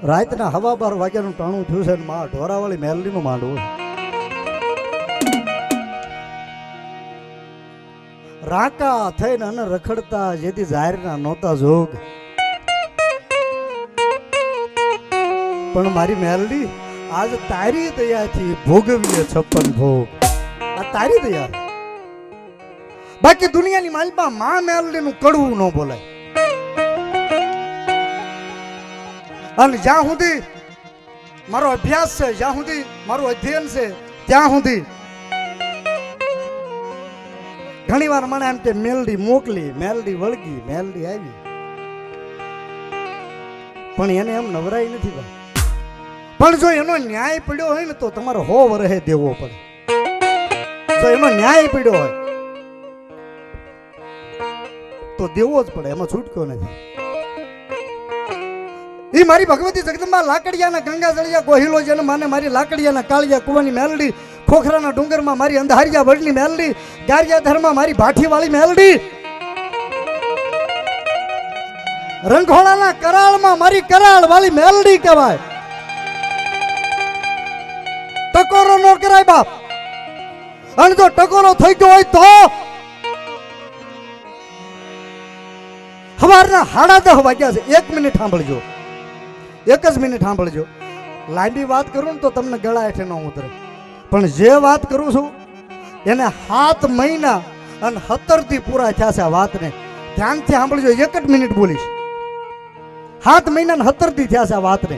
રાતના 12:15 વાગ્યાનું ટાણું થયું છે ને માં ઢોરાવાળી મેલડીનું માંડવું. રાકા થઈને અને રખડતા જેથી જાહેરના નહોતા જોગ, પણ મારી મેલડી આજ તારી દયાથી ભોગવીએ 56 ભોગ. આ તારી દયા. બાકી દુનિયાની માલમાં માં મેલડીનું કડવું ન બોલાય. અને જ્યાં સુધી મારો અભ્યાસ છે, જ્યાં સુધી મારું અધ્યયન છે, ત્યાં સુધી ઘણી વાર મને એમ કે મેલડી મોકલી, મેલડી વળગી, મેલડી આવી, પણ એને એમ નવરાઈ નથી ભાઈ. પણ જો એનો ન્યાય પડ્યો હોય ને તો તમારે 100 વર્ષે દેવો પડે. જો એનો ન્યાય પડ્યો હોય તો દેવો જ પડે, એમાં છૂટકો નથી. ઈ મારી ભગવતી જગદંબા લાકડિયાના ગંગા જળિયા ગોહિલો જેને માને મારી લાકડિયાના કાળિયા કુવાની મેલડી, ખોખરાના ડુંગરમાં મારી અંધારિયા વડની મેલડી, ગારિયા ધરમાં મારી ભાઠીવાળી મેલડી, રંગોળાના કરાળમાં મારી કરાળ વાળી મેલડી કહેવાય. ટકોરો નો કરાય બાપ. અને જો ટકોરો થઈ ગયો હોય તો સવારના 10:30 વાગ્યા છે. 1 મિનિટ સાંભળજો, 1 જ મિનિટ સાંભળજો. લાંબી વાત કરું ને તો તમને ગળા હેઠે ન ઉતરે, પણ જે વાત કરું છું એને 7 મહિના અને 17 દી પૂરા થયા છે. આ વાતને ધ્યાનથી સાંભળજો. 1 જ મિનિટ બોલીશ. 7 મહિના અને 17 દી થયા છે આ વાતને.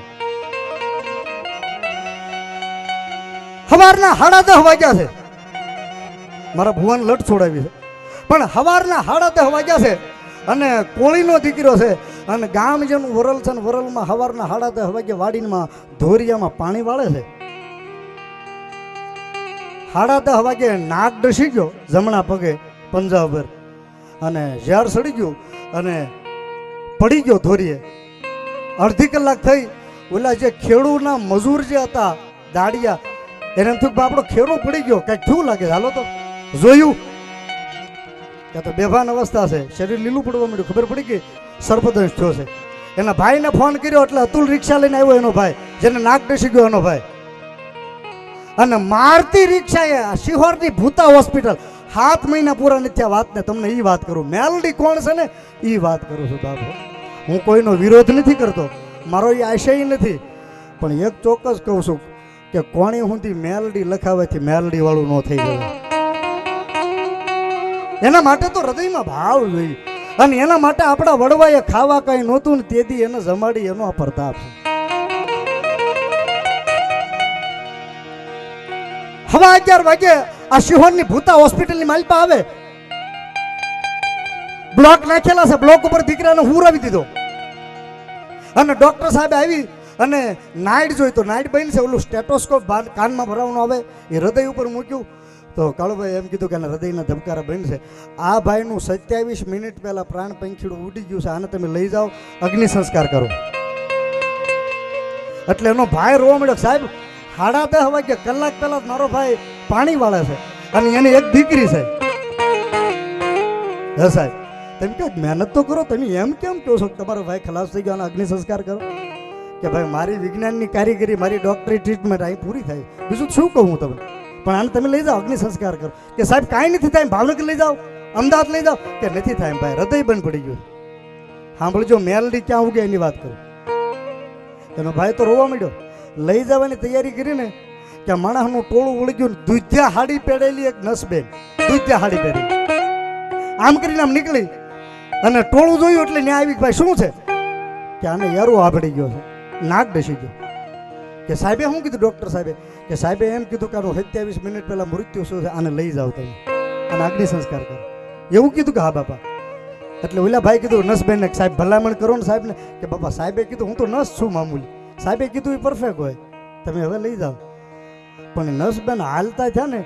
સવારના 10:30 વાગ્યા છે. મારા ભુવન લટ છોડાવી છે, પણ સવારના 10:30 વાગ્યા છે અને કોળીનો દીકરો છે અને ગામ જેનું વરલ છે ને વરલમાં સવારના 10:30 વાગે વાડીમાં ધોરિયામાં પાણી વાળે છે. 10:30 વાગે નાક ડસી ગયો જમણા પગે પંજા ઉપર અને ઝેર સડી ગયું અને પડી ગયો ધોરીએ. અડધી કલાક થઈ. ઓલા જે ખેડૂના મજૂર જે હતા દાડિયા, એને એમ થયું કે આપણો ખેડૂ પડી ગયો, કંઈક થયું લાગે. હાલો તો જોયું કે તો બેભાન અવસ્થા છે, શરીર લીલું પડવા માંડ્યું. ખબર પડી ગઈ સર્પદંશ થયો છે. એના ભાઈને ફોન કર્યો એટલે અતુલ રિક્ષા લઈને આવ્યો એનો ભાઈ, જેને નાક ડસી ગયો એનો ભાઈ. અને મારતી રિક્ષાએ શિહોરની ભૂતા હોસ્પિટલ. 7 મહિના પૂરા નથી આ વાતને તમને એ વાત કરું. મેલડી કોણ છે ને એ વાત કરું છું બાબુ. હું કોઈનો વિરોધ નથી કરતો, મારો એ આશય નથી, પણ એક ચોક્કસ કહું છું કે કોણી સુધી મેલડી લખાવેથી મેલડી વાળું ન થઈ જાય. એના માટે તો હૃદયમાં ભાવ જોઈએ. અને એના માટે આપણા વડવાએ ખાવા કઈ નહોતું ને તેથી એને જમાડી, એનો આ પ્રતાપ છે. 11:15 વાગે આ શિહોરની ભૂતા હોસ્પિટલની માલપા આવે. બ્લોક નાખેલા છે, બ્લોક ઉપર દીકરાને હુરાવી દીધો. અને ડોક્ટર સાહેબ આવી અને નાઈટ જોઈ તો નાઈટ બની છે. ઓલું સ્ટેટોસ્કોપ કાનમાં ભરાવાનું આવે એ હૃદય ઉપર મૂક્યું તો કાળુભાઈ એમ કીધું કે હૃદયના ધબકારા બંધ છે. આ ભાઈનું 27 મિનિટ પહેલા પ્રાણ પંખીડું ઉડી ગયું છે, આને તમે લઈ જાઓ, અગ્નિ સંસ્કાર કરો. એટલે એનો ભાઈ રોવા મળ્યો. સાહેબ 10:30 વાગે કલાક પહેલા મારો ભાઈ પાણી વાળે છે અને એની એક દીકરી છે. હે સાહેબ તમે કહો મહેનત તો કરો, તમે એમ કેમ કહો છો તમારો ભાઈ ખલાસ થઈ ગયો અને અગ્નિ સંસ્કાર કરો? કે ભાઈ મારી વિજ્ઞાનની કારીગરી, મારી ડોક્ટરી ટ્રીટમેન્ટ અહીં પૂરી થાય, બીજું શું કહું હું તમને? પણ આને તમે લઈ જાઓ, અગ્નિ સંસ્કાર કરો. કે સાહેબ કાંઈ નથી થાય, ભાવનગર લઈ જાઓ, અમદાવાદ લઈ જાઓ. કે નથી થાય ભાઈ, હૃદય બંધ પડી ગયું. સાંભળજો, મેલડી ક્યાં ઉગે એની વાત કરું. એનો ભાઈ તો રોવા માંડ્યો. લઈ જવાની તૈયારી કરીને કે માણસનું ટોળું ઉળી ગયું. દૂધિયા હાડી પહેરેલી એક નસબેન, દૂધિયા હાડી પહેરી આમ કરીને આમ નીકળી અને ટોળું જોયું એટલે ત્યાં આવી. ભાઈ શું છે? કે આને યારો આભડી ગયો છે, નાક ડસી ગયો. કે સાહેબે શું કીધું? ડૉક્ટર સાહેબે કે સાહેબે એમ કીધું કે આનું 27 મિનિટ પહેલાં મૃત્યુ શું છે, આને લઈ જાઓ તમે અને અગ્નિ સંસ્કાર કરો. એવું કીધું કે હા બાપા. એટલે ઓલા ભાઈ કીધું નસબેનને સાહેબ ભલામણ કરો ને સાહેબને. કે બાપા સાહેબે કીધું હું તો નસ છું મામૂલી, સાહેબે કીધું એ પરફેક્ટ હોય, તમે હવે લઈ જાઓ. પણ નસબેન હાલતા થયા ને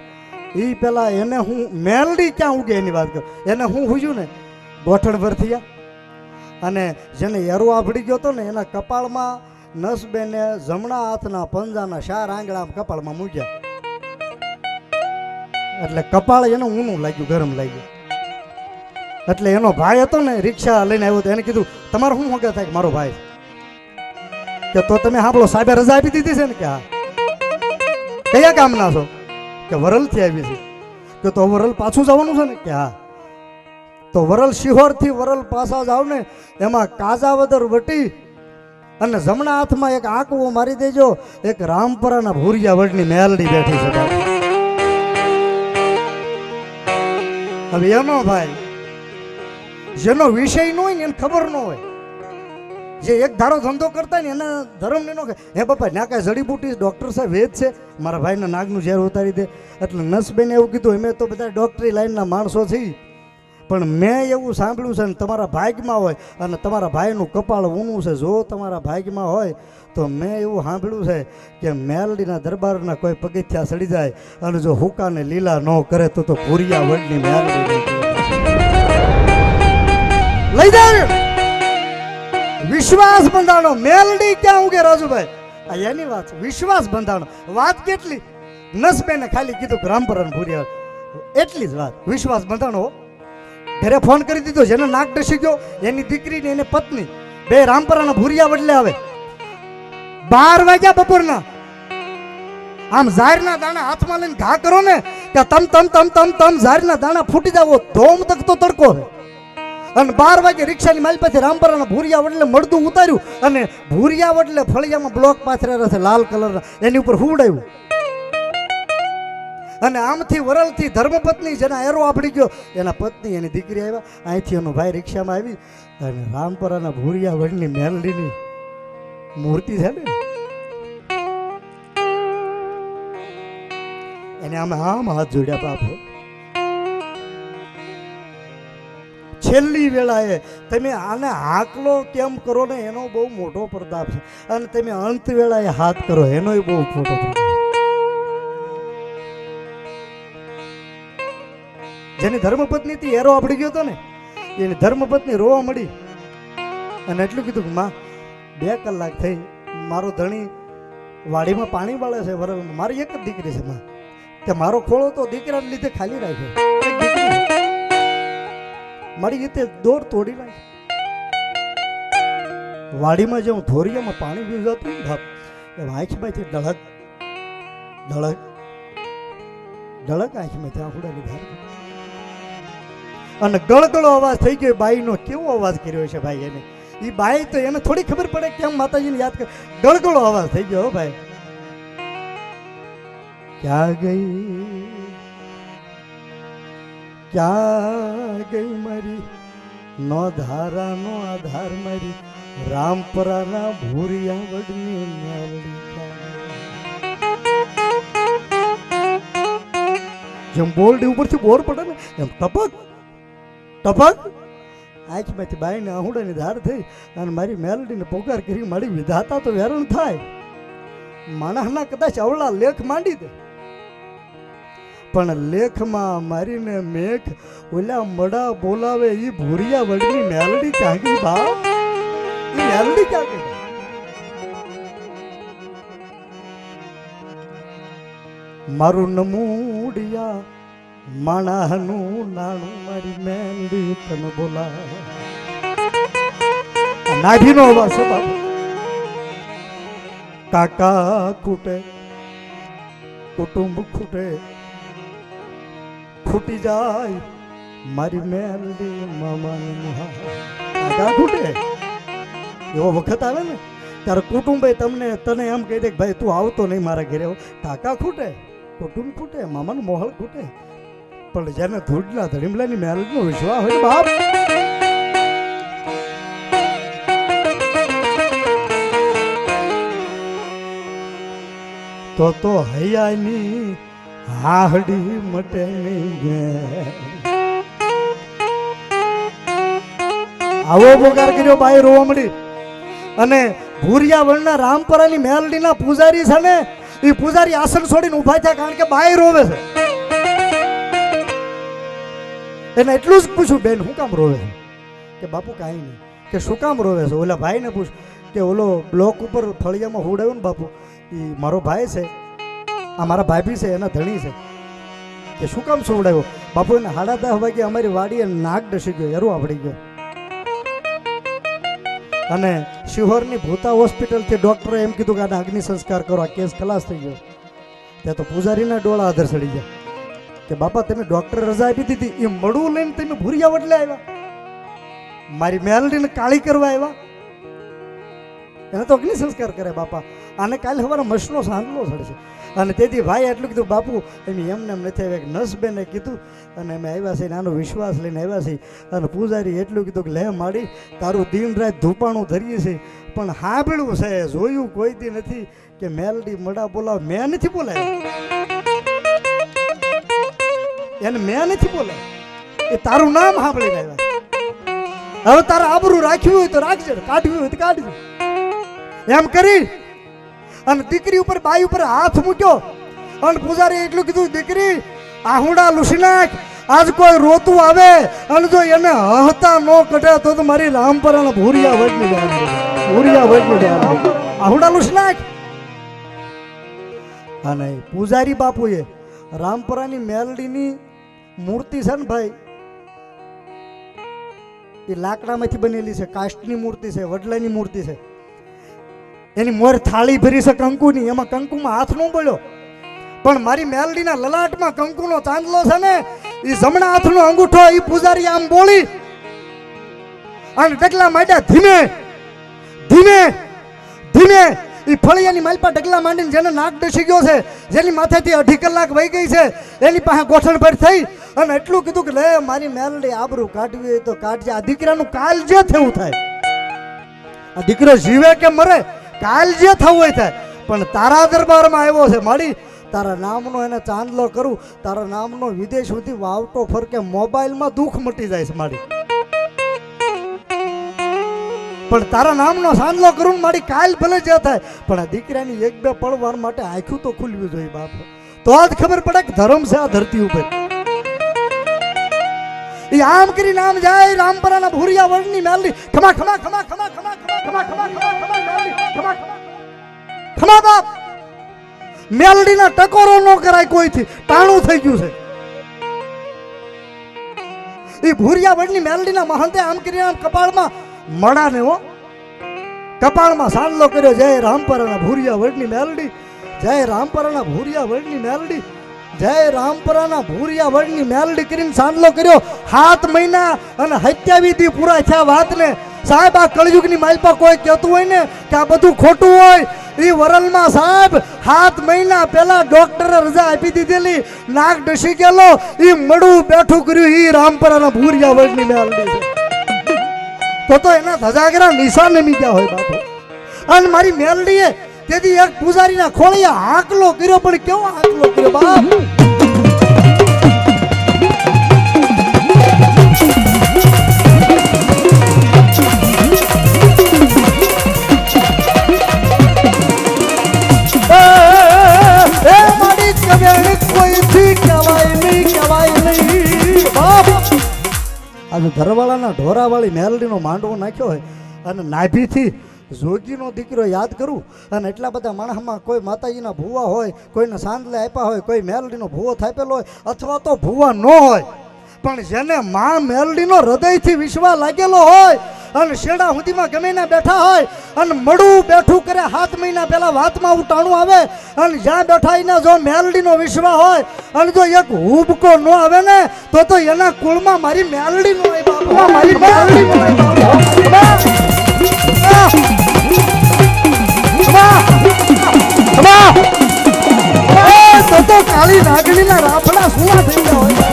એ પહેલાં એને હું મેલડી ક્યાં ઉગે એની વાત કરું. એને હું હુજ્યું ને ગોઠણ ભર થયા અને જેને એરો આભડી ગયો હતો ને એના કપાળમાં નસબેને જમણા હાથના પંજાના 4 આંગળા કપાળમાં મૂક્યા. એટલે કપાળ એને ઊનું લાગ્યું, ગરમ લાગ્યું. એટલે એનો ભાઈ હતો ને રિક્ષા લઈને આવ્યો તો એને કીધું તમારે શું મગજ થાય? મારો ભાઈ કે તો તમે સાંભળો, સાહેબે રજા આપી દીધી છે ને કે હા. કયા ગામના છો? કે વરલથી આવી છે. કે તો વરલ પાછું જવાનું છે ને કે હા. તો વરલ શિહોરથી વરલ પાછા જાવ ને એમાં કાજાવદર વટી અને જમણા હાથમાં એક આંકવો મારી દેજો, એક રામપરાના ભૂરિયા વડની મેલડી બેઠી છે. હવે એનો ભાઈ જેનો વિષય ન હોય ને એને ખબર ન હોય, જે એક ધારો ધંધો કરતા ને એના ધર્મ ને નો કે હે બાપા ના કાંઈ જડીબુટી ડૉક્ટર સાહેબ વેદ છે, મારા ભાઈના નાગનું ઝેર ઉતારી દે. એટલે નસબેને એવું કીધું, અમે તો બધા ડૉક્ટરી લાઈનના માણસો છીએ, પણ મેં એવું સાંભળ્યું છે ને તમારા ભાગમાં હોય અને તમારા ભાઈનું કપાળ ઊનું છે, જો તમારા ભાગમાં હોય તો મેં એવું સાંભળ્યું છે કે મેલડીના દરબારના કોઈ પગથિયા સડી જાય અને જો હુકાને લીલા ન કરે તો ભૂરિયા વડની મેલડી લઈ જાય. વિશ્વાસ બંધાણો મેલડી ક્યાં ઉગે રાજુભાઈ? આ એની વાત છે, વિશ્વાસ બંધાણો. વાત કેટલી? નસબેને ખાલી કીધું કે રામપરાના ભૂરિયા, એટલી જ વાત. વિશ્વાસ બંધાણો. ઘરે ફોન કરી દીધો, જેને નાક ડસી ગયો એની દીકરી ને એની પત્ની બે રામપરાના ભૂરિયા વડલે આવે. 12 વાગ્યા બપોરના આમ ઝારના દાણા હાથમાં લઈને ઘા કરો ને કે તમ તમ તમ તમ તમ ઝારના દાણા ફૂટી જાવો, ધોમ તક તો તડકો છે. અને 12 વાગે રિક્ષાની માલ પાસે રામપરાના ભૂરિયા વડલે મળદું ઉતાર્યું અને ભૂરિયા વડલે ફળિયામાં બ્લોક પાથરેલા છે લાલ કલરના, એની ઉપર હુવડાવ્યું. અને આમથી વરલથી ધર્મપત્ની જેના એરો આપડી ગયો એના પત્ની એની દીકરી આવ્યા, અહીંથી એનો ભાઈ રિક્ષામાં આવી અને રામપરાના ભૂરિયા વડની મેલડીની મૂર્તિ છે ને એને આમ હાથ જોડ્યા. બાપો છેલ્લી વેળાએ તમે આને હાકલો કેમ કરો ને એનો બહુ મોટો પ્રતાપ છે, અને તમે અંત વેળાએ હાથ કરો એનો બહુ મોટો પ્રતાપ. જેની ધર્મપત્ની થી એરો આપડી ગયો હતો ને એની ધર્મપત્ની રોવા મળી અને એટલું કીધું કે માં 2 કલાક થઈ, મારો ધણી વાડીમાં પાણી વાળે છે વરલમાં, મારી એક જ દીકરી છે માં, કે મારો ખોળો તો દીકરાને લીધે ખાલી રાખ્યો, મારી રીતે દોર તોડી નાખી. વાડીમાં જેવું ધોરિયામાં પાણી પીવું જતું ને બાપ, એમ આંખમાંથી ડળક ડળક ડળક આંખમાંથી આંખડાની બહાર અને ગળગળો અવાજ થઈ ગયો. બાઈનો કેવો અવાજ કર્યો છે ભાઈ એને, એ બાઈ તો એને થોડી ખબર પડે કેમ માતાજીને યાદ કરે. ગળગળો અવાજ થઈ ગયો ભાઈ. ક્યાં ગઈ મારી નો ધારા નો આધાર, મારી રામપરાના ભૂરિયા વડની મેલડી. જેમ બોર્ડ ઉપરથી બોર પડે ને એમ ટપક ટપક આંખમાંથી બાઈને આહુડાની ધાર થઈ અને મારી મેલડીને પોકાર કરી. મારી વિધાતા તો હેરાન થાય, માણસના કદાચ અવળા લેખ માંડી દે, પણ લેખમાં મારીને મેઘ ઓલા મડા બોલાવે. એ ભૂરિયા વડની મેલડી ક્યાં ગઈ બાપ? એ મેલડી ક્યાં ગઈ? મારું નમૂડિયા માણાનું નાણું મારી મેલડી તને બોલા. નાભીનો અવાજ છે બાપુ. કાકા ખૂટે કુટુંબ ખૂટે, ફૂટી જાય મારી મેલડી મામાની. કાકા ખૂટે એવો વખત આવે ને ત્યારે કુટુંબે તને એમ કહી દે કે ભાઈ તું આવતો નહીં મારા ઘરે. કાકા ખૂટે, કુટુંબ ખૂટે, મામાનું મોહળ ખૂટે, પણ જેને ધૂળના ધડીમલાની મેલડીનો વિશ્વાસ હોય બાપ, તો હૈયાની હાહડી મટે નહીં. આવો પોકાર કર્યો બાઈ રોવા મળી. અને ભૂરિયા વણના રામપરાની મેલડીના પૂજારી છે ને એ પૂજારી આસન છોડીને ઉભા થયા, કારણ કે બાઈ રોવે છે. એને એટલું જ પૂછ્યું, બેન શું કામ રોવે છે? કે બાપુ કાંઈ નહીં. કે શું કામ રોવે છે? ઓલા ભાઈને પૂછ કે ઓલો બ્લોક ઉપર ફળિયામાં હુડાવ્યો ને બાપુ, એ મારો ભાઈ છે, આ મારા ભાભી છે, એના ધણી છે. કે શું કામ સુવડાવ્યો? બાપુ એને 10:30 વાગે અમારી વાડીએ નાગ ડસી ગયો, એરો આપડી ગયો. અને શિહોરની ભૂતા હોસ્પિટલથી ડૉક્ટરે એમ કીધું કે આને અગ્નિ સંસ્કાર કરો, આ કેસ ખલાસ થઈ ગયો. ત્યાં તો પૂજારીના ડોળા આધર ચડી ગયા કે બાપા તમે ડૉક્ટરે રજા આપી દીધી, એ મળું લઈને તમે ભૂરિયા વડલે આવ્યા, મારી મેલડીને કાળી કરવા આવ્યા, એને તો અગ્નિ સંસ્કાર કરે બાપા. આને કાલે સવારે મશનો સાંભળવો ચડશે. અને તેથી ભાઈ એટલું કીધું બાપુ એમ એમને એમ નથી આવ્યા, નસબેને કીધું અને અમે આવ્યા છે, આનો વિશ્વાસ લઈને આવ્યા છીએ. અને પૂજારી એટલું કીધું કે લે માડી તારું દિન રાત ધૂપાણું ધરીએ છે, પણ સાંભળ્યું છે જોયું કોઈ દી નથી કે મેલડી મડા બોલાવ. મેં નથી બોલાય, એને મેં નથી બોલાય, એ તારું નામ સાંભળીને આવ્યા. હવે તારા આબરૂ રાખ્યું હોય તો રાખજે, કાઢવી હોય તો કાઢજો. એમ કરી અને દીકરી ઉપર બાઈ ઉપર હાથ મૂક્યો અને પૂજારી એટલું કીધું દીકરી આહુડા લૂસી નાખ, આજ કોઈ રોતું આવે અને જો એને હહતા ન કઢે તો મારી રામપરાના ભૂરિયા વડની ભૂરિયા વડની આહુડા લૂસી નાખ. અને પૂજારી બાપુએ રામપરાની મેલડીની મૂર્તિ છે ને ભાઈ, એ લાકડામાંથી બનેલી છે, કાષ્ટની મૂર્તિ છે, વડલાની મૂર્તિ છે. એની મોર થાળી ભરી છે કંકુની, એમાં કંકુમાં હાથ ન બોલ્યો, પણ મારી મેલડીના લલાટમાં કંકુનો ચાંદલો છે ને, એ જમણા હાથનો અંગૂઠો એ પૂજારી આમ બોલી અને ડગલા માંડ્યા ધીમે ધીમે ધીમે. એ ફળિયાની માલપા ડગલા માંડીને જેને નાક ડસી ગયો છે, જેની માથેથી 2.5 કલાક વહી ગઈ છે, એની પાસે ગોઠણ પર થઈ અને એટલું કીધું કે લે મારી મેલડી આબરૂ કાઢવી હોય તો કાઢજે. આ દીકરાનું કાલ જે થયું થાય, આ દીકરો જીવે કે મરે કાલ જે થવું હોય થાય, પણ તારા દરબારમાં આવ્યો છે માડી, તારા નામનો એને ચાંદલો કરું, તારા નામનો વિદેશ સુધી વાવટો ફરકે, મોબાઈલમાં દુઃખ મટી જાય છે માડી, પણ તારા નામનો ચાંદલો કરું માડી કાલ ભલે જે થાય, પણ આ દીકરાની 1-2 પળવાર માટે આંખું તો ખુલવી જોઈએ બાપ, તો જ ખબર પડે કે ધર્મ છે આ ધરતી ઉપર. એ આમ કરી નામ જાય રામપરાના ભૂરિયા વડની મેલડી ખમા ખમા ખમા ખમા ખમા ખમા ખમા ખમા ખમા મેલડી ખમા ખમા બાપ. મેલડીના ટકોરો ન કરાય કોઈથી, ટાણું થઈ ગયું છે. એ ભૂરિયા વડની મેલડીના મહંતે આમ કરી આમ કપાળમાં મડાને હો કપાળમાં સાંદલો કર્યો, જય રામપરાના ભૂરિયા વડની મેલડી, જય રામપરાના ભૂરિયા વડની મેલડી, જય રામપરાના ભૂરિયા વડની મેલડી કરીને સાંદલો કર્યો. 7 મહિના અને 27 દી પૂરા થયા વાતને. સાહેબ આ કળયુગની માલપા કોઈ કહેતું હોય ને કે આ બધું ખોટું હોય, એ વરલમાં સાહેબ 7 મહિના પહેલા ડોક્ટરે રજા આપી દીધેલી, નાક ડસી ગયેલો, એ મળું બેઠું કર્યું, એ રામપરાના ભૂરિયા વડની મેલડી છે. તો એના ધજાગરા નિશાન નમી ગયા હોય બાપુ. અને મારી મેલડીએ તેથી એક પૂજારીના ખોળીએ હાકલો કર્યો, પણ કેવો હાકલો કર્યો બાપ. આજે ઘરવાળાના ઢોરાવાળી મેલડીનો માંડવો નાખ્યો હોય અને નાભીથી જોગીનો દીકરો યાદ કરું, અને એટલા બધા માણસમાં કોઈ માતાજીના ભૂવા હોય, કોઈને સાંદલે આપ્યા હોય, કોઈ મેલડીનો ભૂવો થાપેલો હોય, અથવા તો ભૂવા ન હોય, પણ જેને માં મેલડીનો હૃદયથી વિશ્વાસ લાગેલો હોય અને શેડા સુધીમાં ગમે ને બેઠા હોય અને મળું બેઠું કરે 7 મહિના પહેલા વાતમાં ઉટાણું આવે અને જ્યાં બેઠા એના જો મેલડીનો વિશ્વાસ હોય અને જો એક હુબકો ન આવે ને તો એના કુળમાં મારી મેલડી નો આવે બાપા, મારી મેલડી નો આવે બાપા. તો કાળી નાગણીના રાફડા સુવા થઈ ગયા હોય.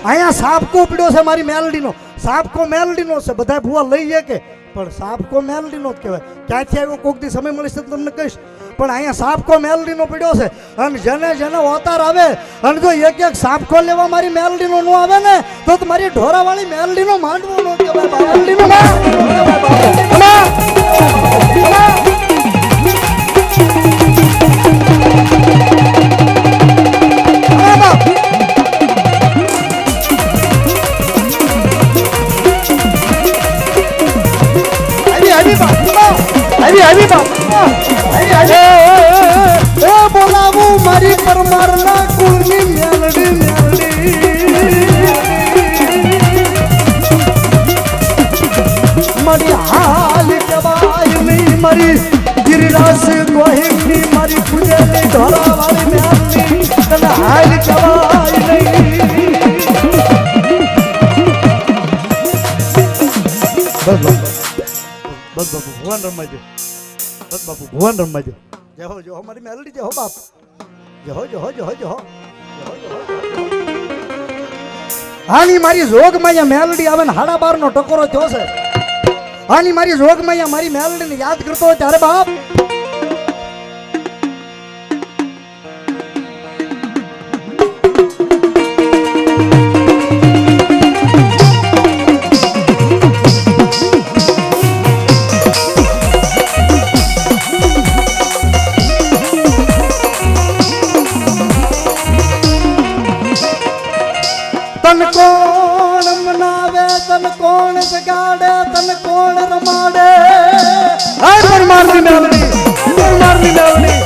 અહીંયા સાપકો પડ્યો છે મારી મેલડીનો, સાપકો મેલડીનો છે. બધા ભૂવા લઈએ કે પણ સાપકો મેલડીનો જ કહેવાય. ક્યાંથી આવ્યો કોક દી સમય મળશે તમને કહીશ, પણ અહીંયા સાપકો મેલડીનો પડ્યો છે. અને જેને જેને અવતાર આવે અને જો એક સાપકો લેવા મારી મેલડીનો ન આવે ને તો મારી ઢોરાવાળી મેલડીનો માંડવો ન કહેવાય, મેલડીનો પરમારના કુળની મેલડી મારી હાલ કવાય નહીં મારી ગિરિરાજ ગોહિલની મારી પૂજેલી ઢોરાવાળી મેલડી તને હાલ કવાય નહીં બસ બાપુ ભુવન રમાજો બસ બાપુ ભુવન રમાજો જય હો મારી મેલડી જય હો બાપ જય હો આની મારી જોગમાં મેલડી આવે ને 12:30 નો ટકોરો થયો છે આની મારી જોગમાં મારી મેલડીને યાદ કરતો હોય ત્યારે બાપ તન કોણ મનાવે તન કોણ જગાડે તન કોણ રમાડે હાય પરમારની મેલડી પરમારની મેલડી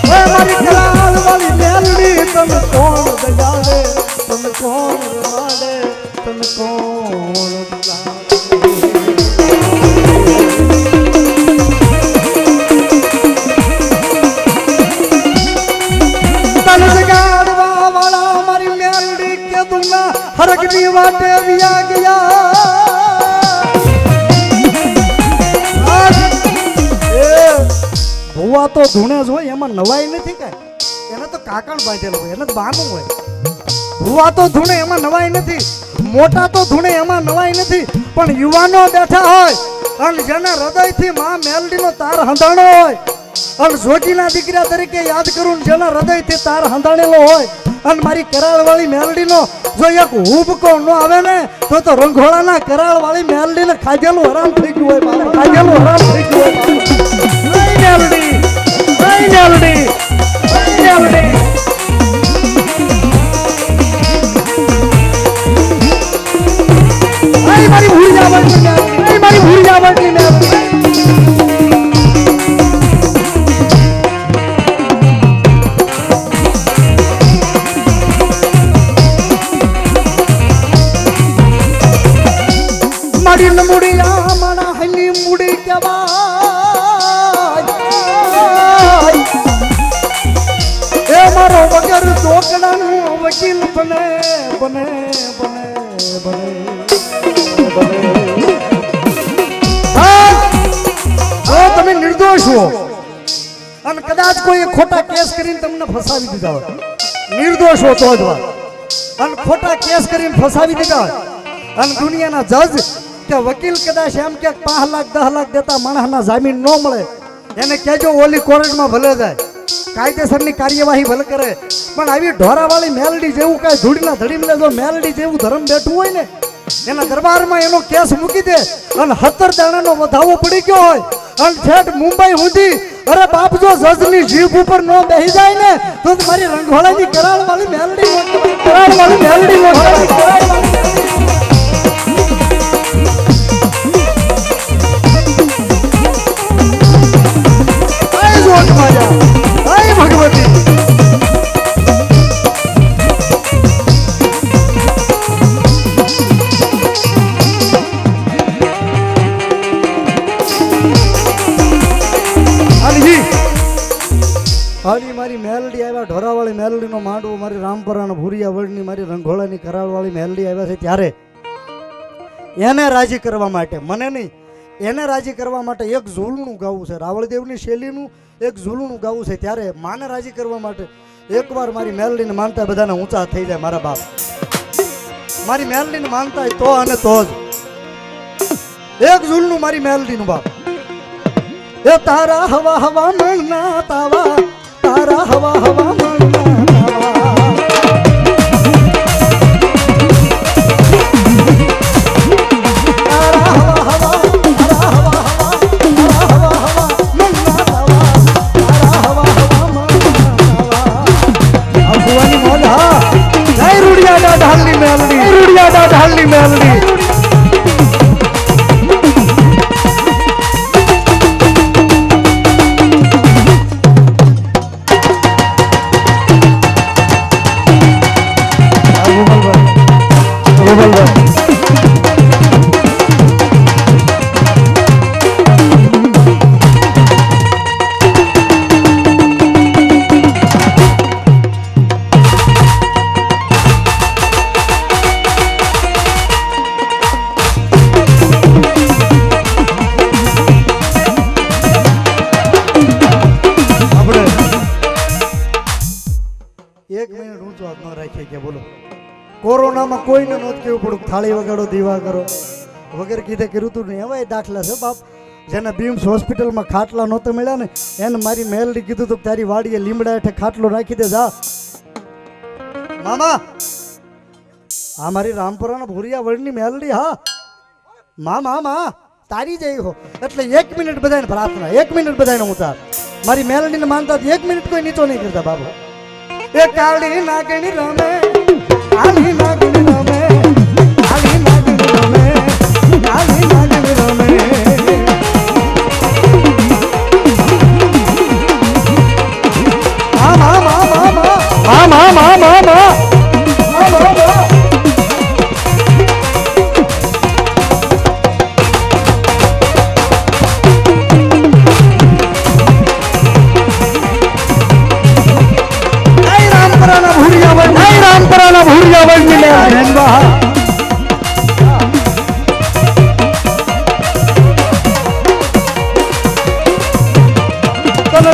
હે મારી કલાલ વાળી મેલડી તન કોણ જગાડે તન કોણ રમાડે તન કોણ તન જગાડવા વાળા મારી મેલડી કે તુમના હરકની વાટે વિયા ગયા ભુવા તો ધૂણે જ હોય એમાં નવાઈ નથી કાંઈ એને તો કાકણ બાંધેલું હોય એને તો બહાનું હોય ભુવા તો ધૂણે એમાં નવાઈ નથી મોટા તો ધૂણે એમાં નવાઈ નથી પણ યુવાનો બેઠા હોય અને જેના હૃદયથી માં મેલડીનો તાર હંધાણો હોય અને જોગીના દીકરા તરીકે યાદ કરું જેના હૃદયથી તાર હંધાણેલો હોય અને મારી કરાળવાળી મેલડીનો જો એક હુબકો ન આવે ને તો રંઘોળાના કરાળવાળી મેલડીને ખાધેલું હરામ થઈ ગયું હોય મારે ખાધેલું હરામ થઈ ગયું હોય મેલડી મેલડી મેલડી મારી ભૂરી જવાની મારી ભૂરી જવાની મેલડી મારી મુડી મારા હની મુડી કહેવાય એ મારો વગર ટોકડાનું વકીલ બને બને બને બને તમે નિર્દોષ હો અને કદાચ કોઈ ખોટા કેસ કરીને તમને ફસાવી દીધા હોય નિર્દોષ હો તો જ વાત અને ખોટા કેસ કરીને ફસાવી દીધા હોય અને દુનિયાના જજ કે વકીલ કદાચ એમ કે 5 લાખ 10 લાખ દેતા માણસના જામીન ન મળે એને કહેજો ઓલી કોર્ટમાં ભલે જાય કાયદેસરની કાર્યવાહી ભલે કરે પણ આવી ઢોરાવાળી મેલડી જેવું કાંઈ ધૂળના ધડીમાં જો મેલડી જેવું ધર્મ બેઠું હોય ને એના દરબારમાં એનો કેસ મૂકી દે અને 17 દાણાનો વધાવો પડી ગયો હોય અને છેટ મુંબઈ સુધી અરે બાપ જો જજની જીભ ઉપર ન બેહી જાય ને તો મારી રંગોળાની કરાળવાળી મેલડી કરાળવાળી મેલડી ભગવતી હાલી મારી મેલડી આવ્યા ઢોરાવાળી મેલડીનો માંડવો મારી રામપરાના ભૂરિયા વળની મારી રંઘોળાની કરાળવાળી મેલડી આવ્યા છે ત્યારે એને રાજી કરવા માટે મને નહીં એને રાજી કરવા માટે એક ઝૂલનું ગાવું છે રાવળદેવની શૈલીનું એક ઝૂલનું ગાવું છે ત્યારે માને રાજી કરવા માટે એકવાર મારી મેલડીને માનતા બધાને ઊંચા થઈ જાય મારા બાપ મારી મેલડીને માનતા તો અને તો જ એક ઝૂલનું મારી મેલડીનું બાપ એ તારા હવા હવા મણના તાવા તારા હવા હવા મણના ઢાલની મેલડી 1 મિનિટ ઊંચો હાથ ન રાખીએ કે બોલો કોરોનામાં કોઈને નહોત કેવું પડું થાળી વગાડો દીવા કરો વગર કીધે કર્યું તું નહીં એવા દાખલા છે બાપ જેને બીમ્સ હોસ્પિટલમાં ખાટલા નહોતા મળ્યા ને એને મારી મેલડી કીધું તું તારી વાડીએ લીમડા હેઠે ખાટલો નાખી દે જા મામા આ મારી રામપુરાના ભૂરિયા વળની મેલડી હા મા તારી જઈ હો એટલે 1 મિનિટ બધાને પ્રાર્થના 1 મિનિટ બધાને ઉતાર મારી મેલડીને માનતા 1 મિનિટ કોઈ નીચો નહીં કરતા બાબુ એ કાળી નાગણી રમે કાળી નાગણી રમે કાળી નાગણી રમે કાળી નાગણી રમે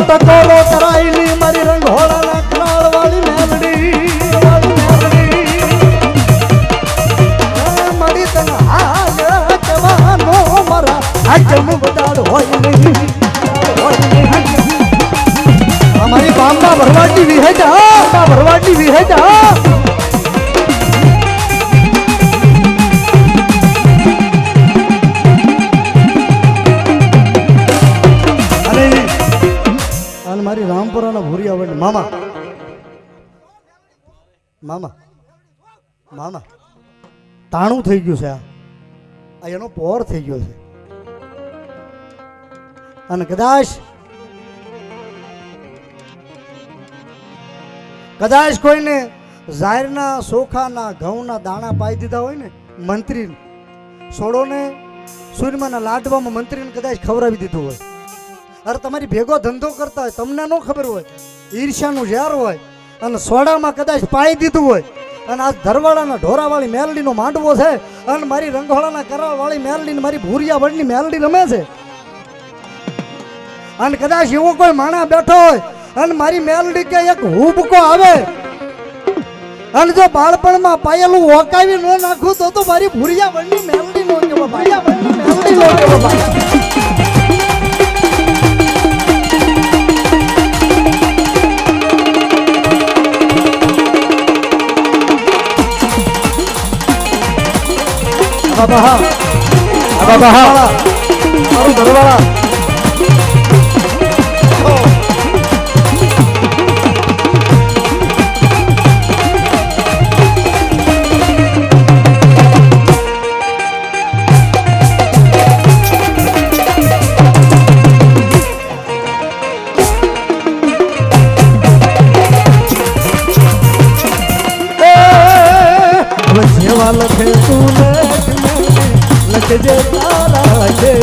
ટકોરો કરાયેલી મારી રંગોળાના કરાળ વાળી મેલડી મારી તને હાલ કહેવાનો મારા આજમ બદાડ હોય નહીં અમારી બામના ભરવાડની વિહેજા મારી રામપુરાના ભૂરિયા વડ મામા મામા મામા તાણું થઈ ગયું છે આ એનો પોર થઈ ગયો છે અને કદાચ કોઈને ઝાયરના સોખાના ઘઉંના દાણા પાઈ દીધા હોય ને મંત્રી સોડોને સૂર્યમાના લાડવામાં મંત્રીને કદાચ ખવડાવી દીધું હોય અરે તમારી ભેગો ધંધો કરતા હોય તમને ન ખબર હોય ઈર્ષ્યાનું ઝેર હોય અને સોડામાં કદાચ પાઈ દીધું હોય અને આ ધરવાડાના ઢોરાવાળી મેલડીનો માંડવો છે અને મારી રંગોળાના કરાળવાળી મેલડીને મારી ભૂરિયા વડની મેલડી રમે છે અને કદાચ એવો કોઈ માણા બેઠો હોય અને મારી મેલડી કે એક હુબકો આવે અને જો બાળપણમાં પાયેલું ઓકાવી ન નાખું તો મારી ભૂરિયા વડની મેલડી નો કેવો ભૂરિયા વડની મેલડી નો કેવો મારું ઘરવાળા જેવા લખે તું લખજે તારા છે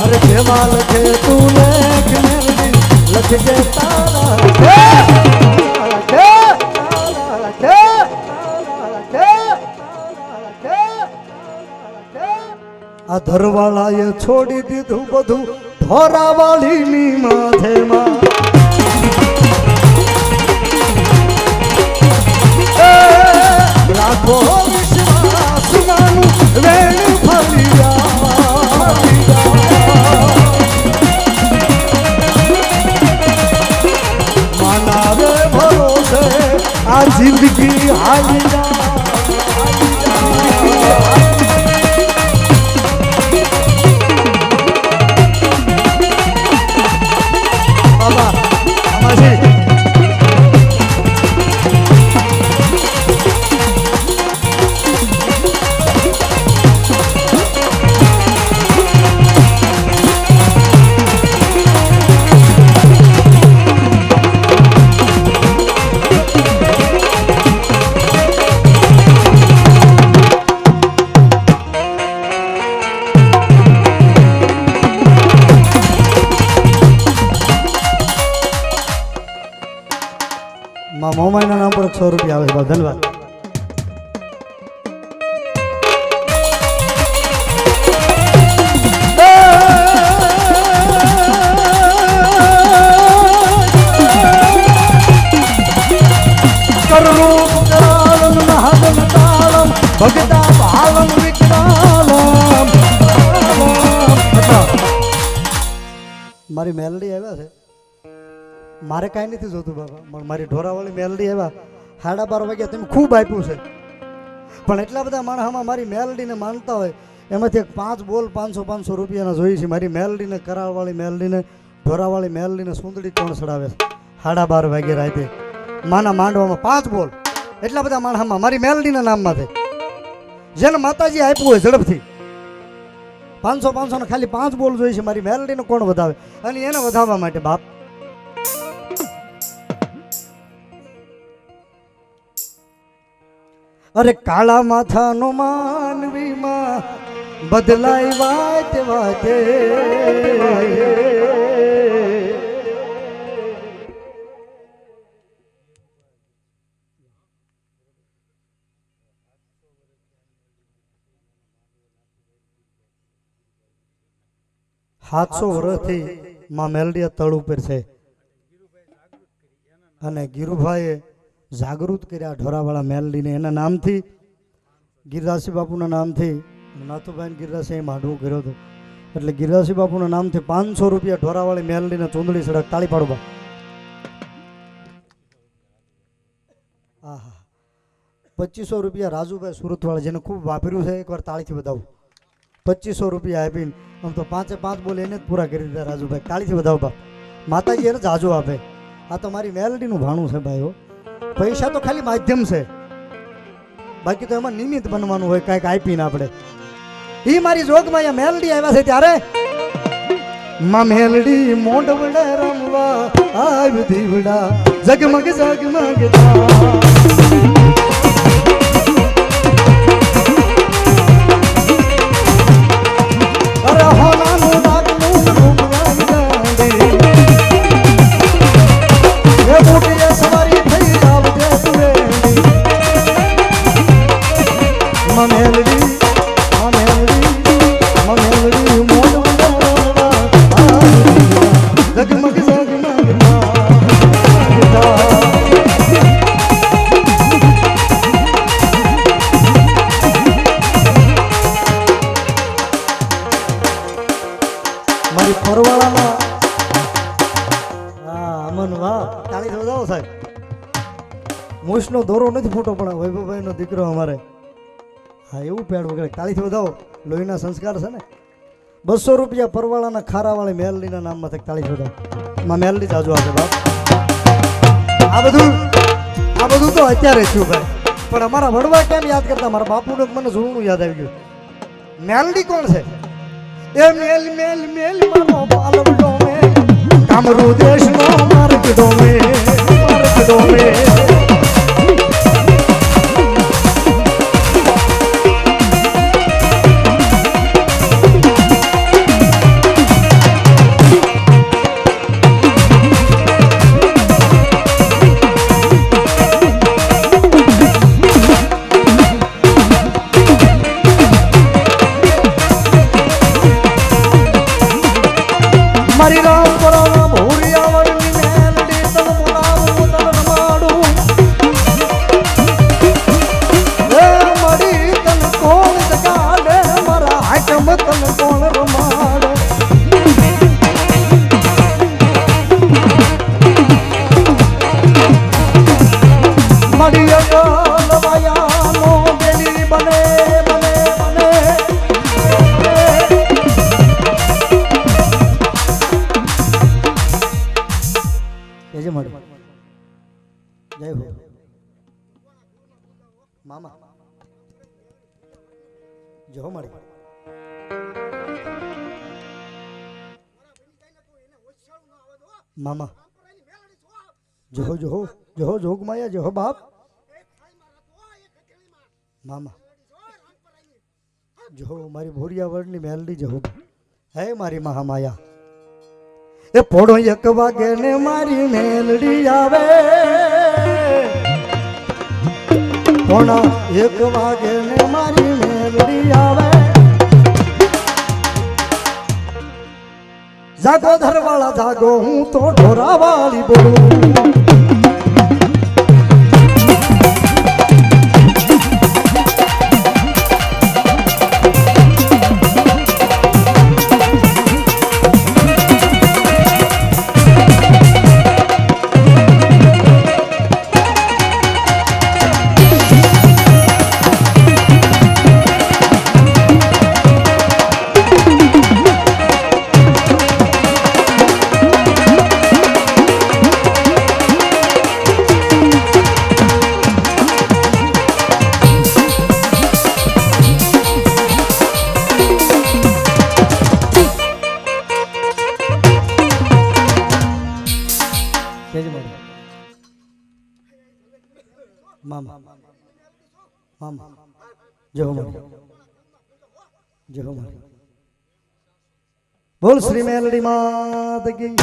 અરે જેવા લખે તું લખજે તારા આ ધરવાળાએ છોડી દીધું બધું ઢોરાવાળીની માથેમાં રાખો વિશ્વાસ માનું વેણ ફરિયા માનાવે ભરોસે આ જિંદગી હાલી મોમાઈના નામ પર 100 રૂપિયા આવે છે ધન્યવાદ ભગતા ભાલમ વિકરાલમ. મારી મેલડી આવ્યા છે, મારે કાંઈ નથી જોતું બાબા, મારી ઢોરાવાળી મેલડી આવ્યા 12:30 વાગ્યા તમે ખૂબ આપ્યું છે, પણ એટલા બધા માણસમાં મારી મેલડીને માનતા હોય એમાંથી 5 બોલ 500 રૂપિયાના જોઈએ છે. મારી મેલડીને, કરાળવાળી મેલડીને, ઢોરાવાળી મેલડીને સુંદડી કોણ ચડાવે છે 12:30 વાગે રાતે માના માંડવામાં 5 બોલ એટલા બધા માણસમાં મારી મેલડીના નામમાં છે. જેને માતાજી આપ્યું હોય ઝડપથી 500 ને ખાલી 5 બોલ જોઈએ છે. મારી મેલડીને કોણ વધાવે? અને એને વધાવવા માટે બાપ અરે કાળા માથાનો માનવીમાં બદલાય વાતે વાતે. સાતસો વર્ષથી માં મેલડીયા તળ ઉપર છે અને ગીરુભાઈએ જાગૃત કર્યા ઢોરાવાળા મેલડીને. એના નામથી ગિરરાજસિંહ બાપુના નામથી નાથુભાઈ ગિરરાજસિંહ માંડવું કર્યો હતો, એટલે ગિરરાજસિંહ બાપુના નામથી 500 રૂપિયા ઢોરાવાળી મેલડીને ચૂંદડી સડક તાળી પાડવા. આહા 2500 રૂપિયા રાજુભાઈ સુરતવાળા જેને ખૂબ વાપર્યું છે, એકવાર તાળીથી વધાવું. 2500 રૂપિયા આપીને આમ તો 5 બોલ એને જ પૂરા કરી દીધા રાજુભાઈ. તાળીથી વધાવવા માતાજી એને જાજો આપે. આ તો મારી મેલડીનું ભાણું છે ભાઈઓ. પૈસા તો ખાલી માધ્યમ છે, બાકી તો એમાં નિમિત્ત બનવાનું હોય કાંઈક આપીને આપણે. એ મારી જોગમાં અહીંયા મેલડી આવ્યા છે ત્યારે માં મેલડી મોઢવડે રમવા આવી દીવડા જગમગ જગમગતા. અરે હોનાનું નાકનું રૂપ ગાંડી એ બુટીએ સવારી થઈ આવજે તુરે માં મેલડી મોઢવડે રમવા આવી દીવડા જગમગ જગમગતા. મારી ફરવાળામાં અમન વાહ તાળી જોડાવો સાહેબ. મૂછનો દોરો નથી ફૂટો પણ વૈભવભાઈનો દીકરો અમારે હા એવું પેડ વગેરે તાળીથી વધાવો. લોહીના સંસ્કાર છે ને. 200 રૂપિયા પરવાળાના ખારાવાળી મેલડીના નામમાં તાળી વધાવો. માં મેલડી જાજુ આપે બાપ. આ બધું તો અત્યારે થયું ભાઈ, પણ અમારા વડવા કેમ યાદ કરતા? મારા બાપુને મને જોવાનું યાદ આવી ગયું. મેલડી કોણ છે? એ મેલ મેલ મેલ માનો પાલવડો મે કામરૂ દેશનો માર્ગડો મે મારી રામ પરાવા ભોરિયાવળની મેલડી તન બોલાવું તન રમાડું. એ મારી તન કોણ જગાડે મારા આટમ તન કોણ રમાડે. મારી અગલ વાયાનો બેલી બને બને બને. જય હો મામા જો મળી મામા જો જો જો જોગ માયા જો બાપ મામા જો મારી ભોરિયાવળની મેલડી જો હે મારી મહામાયા. એ પોડો 1 વાગે ને મારી મેલડી આવે. પોણા 1 વાગે ને મારી મેલડી આવે. જાગો ધરવાળા જાગો હું તો ઢોરાવાળી બોલું. કેજ મારી મામા મામા જય હો મારી જય હો મારી બોલ શ્રી મેલડી માત કી